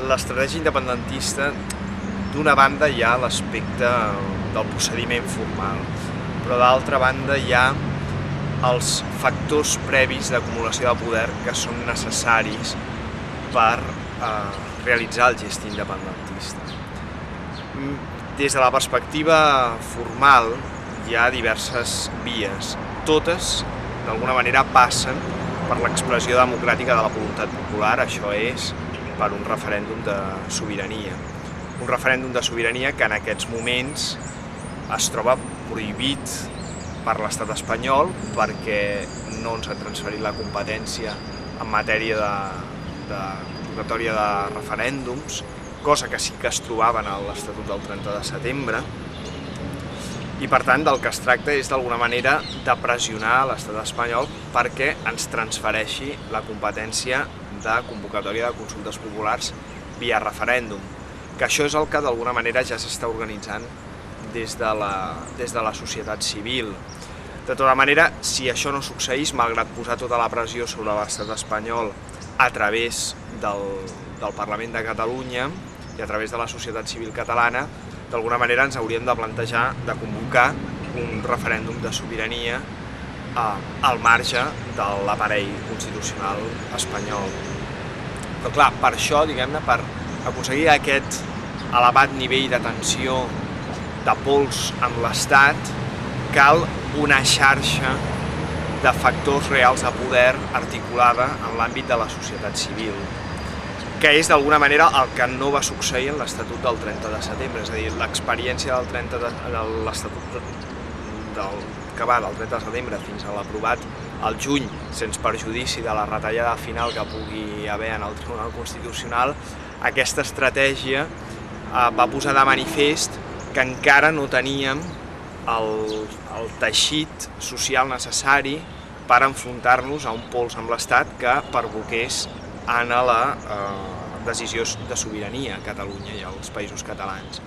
l'estratègia independentista, d'una banda hi ha l'aspecte del procediment formal, però d'altra banda hi ha els factors previs d'acumulació de poder que són necessaris per realitzar el gest independentista. Des de la perspectiva formal hi ha diverses vies, totes d'alguna manera passen per l'expressió democràtica de la voluntat popular, això és per un referèndum de sobirania. Un referèndum de sobirania que en aquests moments es troba prohibit per l'estat espanyol perquè no ens ha transferit la competència en matèria de convocatòria de referèndums, cosa que sí que es trobava en l'Estatut del 30 de setembre, i per tant del que es tracta és d'alguna manera de pressionar l'estat espanyol perquè ens transfereixi la competència de convocatòria de consultes populars via referèndum, que això és el que d'alguna manera ja s'està organitzant des de la societat civil. De tota manera, si això no succeís, malgrat posar tota la pressió sobre l'estat espanyol a través del Parlament de Catalunya i a través de la societat civil catalana, d'alguna manera ens hauríem de plantejar de convocar un referèndum de sobirania al marge de l'aparell constitucional espanyol. Però clar, per això, diguem-ne, per aconseguir aquest elevat nivell de tensió, de pols amb l'Estat, cal una xarxa de factors reals de poder articulada en l'àmbit de la societat civil, que és d'alguna manera el que no va succeir en l'Estatut del 30 de setembre, és a dir, l'experiència de l'Estatut que va del 30 de setembre fins a l'aprovat al juny, sense perjudici de la retallada final que pugui haver en el Tribunal Constitucional, aquesta estratègia va posar de manifest que encara no teníem el teixit social necessari per enfrontar-nos a un pols amb l'Estat que perboqués en la decisió de sobirania a Catalunya i als països catalans.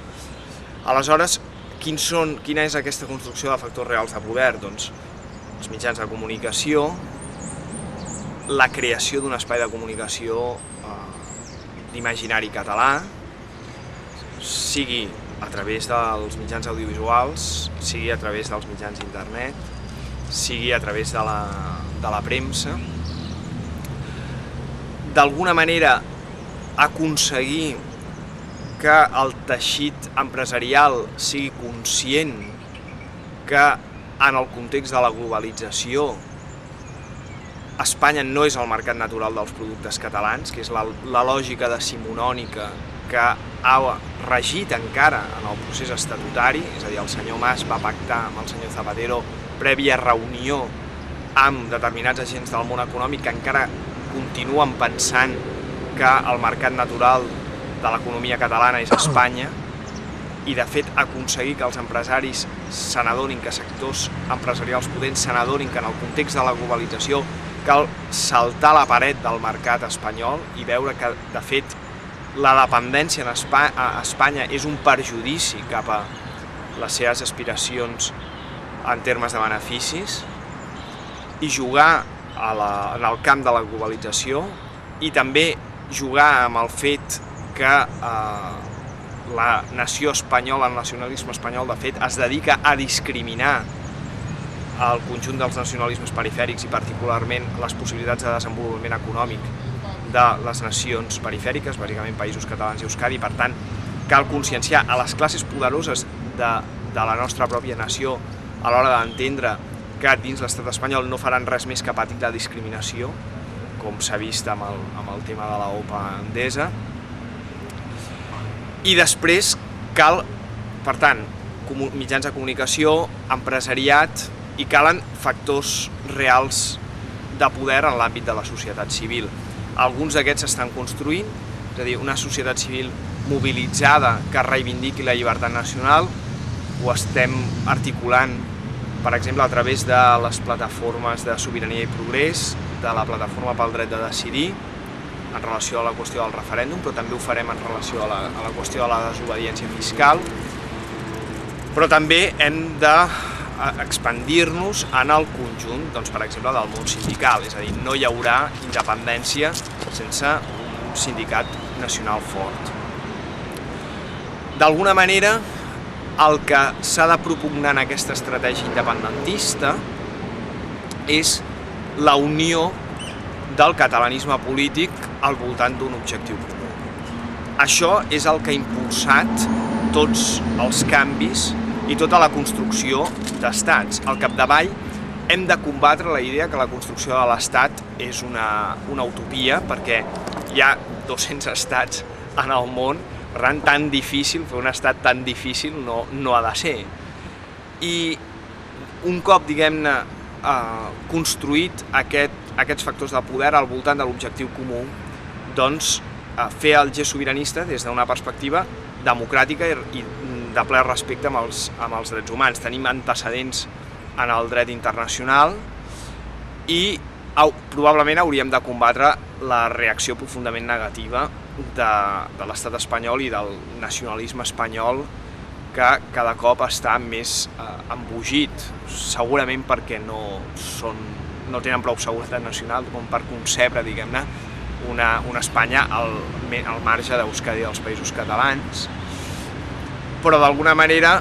Aleshores, quina és aquesta construcció de factors reals de poder? Doncs els mitjans de comunicació, la creació d'un espai de comunicació d'imaginari català, sigui a través dels mitjans audiovisuals, sigui a través dels mitjans d'internet, sigui a través de la premsa, d'alguna manera aconseguir que el teixit empresarial sigui conscient que en el context de la globalització Espanya no és el mercat natural dels productes catalans, que és la lògica decimonònica que ha regit encara en el procés estatutari, és a dir, el senyor Mas va pactar amb el senyor Zapatero prèvia reunió amb determinats agents del món econòmic que encara continuen pensant que el mercat natural de l'economia catalana és Espanya, i de fet aconseguir que els empresaris se n'adonin, que sectors empresarials potents se n'adonin que en el context de la globalització cal saltar la paret del mercat espanyol i veure que, de fet, la dependència a Espanya és un perjudici cap a les seves aspiracions en termes de beneficis, i jugar en el camp de la globalització i també jugar amb el fet que la nació espanyola, el nacionalisme espanyol, de fet, es dedica a discriminar el conjunt dels nacionalismes perifèrics i particularment les possibilitats de desenvolupament econòmic de les nacions perifèriques, bàsicament països catalans i Euskadi. Per tant, cal conscienciar a les classes poderoses de la nostra pròpia nació a l'hora d'entendre que dins l'estat espanyol no faran res més que patir la discriminació, com s'ha vist amb el tema de l'OPA Endesa. I després cal, per tant, mitjans de comunicació, empresariat, i calen factors reals de poder en l'àmbit de la societat civil. Alguns d'aquests s'estan construint, és a dir, una societat civil mobilitzada que reivindiqui la llibertat nacional, ho estem articulant, per exemple, a través de les plataformes de Sobirania i Progrés, de la Plataforma pel Dret de Decidir, en relació a la qüestió del referèndum, però també ho farem en relació a la qüestió de la desobediència fiscal. Però també hem d'expandir-nos en el conjunt, doncs, per exemple, del món sindical, és a dir, no hi haurà independència sense un sindicat nacional fort. D'alguna manera, el que s'ha de propugnar en aquesta estratègia independentista és la unió del catalanisme polític al voltant d'un objectiu comú. Això és el que ha impulsat tots els canvis i tota la construcció d'estats. Al capdavall hem de combatre la idea que la construcció de l'estat és una utopia, perquè hi ha 200 estats en el món. Per tant, tan difícil, fer un estat tan difícil no ha de ser. I un cop, diguem-ne, construït aquests factors de poder al voltant de l'objectiu comú, doncs fer el gest sobiranista des d'una perspectiva democràtica i de ple respecte amb els drets humans. Tenim antecedents en el dret internacional i probablement hauríem de combatre la reacció profundament negativa de l'estat espanyol i del nacionalisme espanyol, que cada cop està més embogit, segurament perquè no tenen prou seguretat nacional com per concebre, diguem-ne, una Espanya al marge d'Euskadi i dels països catalans, però d'alguna manera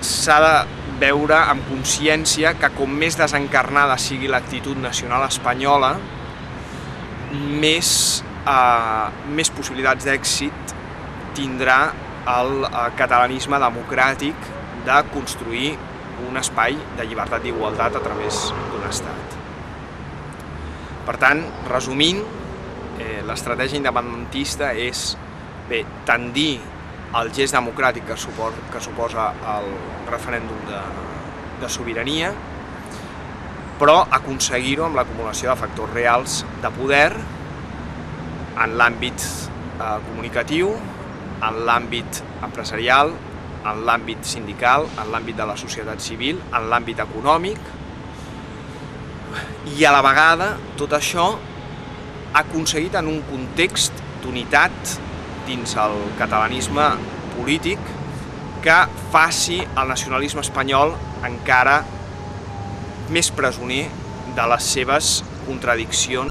s'ha de veure amb consciència que com més desencarnada sigui l'actitud nacional espanyola, més possibilitats d'èxit tindrà el catalanisme democràtic de construir un espai de llibertat i igualtat a través d'un estat. Per tant, resumint, l'estratègia independentista és tendir al gest democràtic que suposa el referèndum de sobirania, però aconseguir-ho amb l'acumulació de factors reals de poder en l'àmbit comunicatiu, en l'àmbit empresarial, en l'àmbit sindical, en l'àmbit de la societat civil, en l'àmbit econòmic, i a la vegada tot això aconseguit en un context d'unitat dins el catalanisme polític que faci el nacionalisme espanyol encara més presoner de les seves contradiccions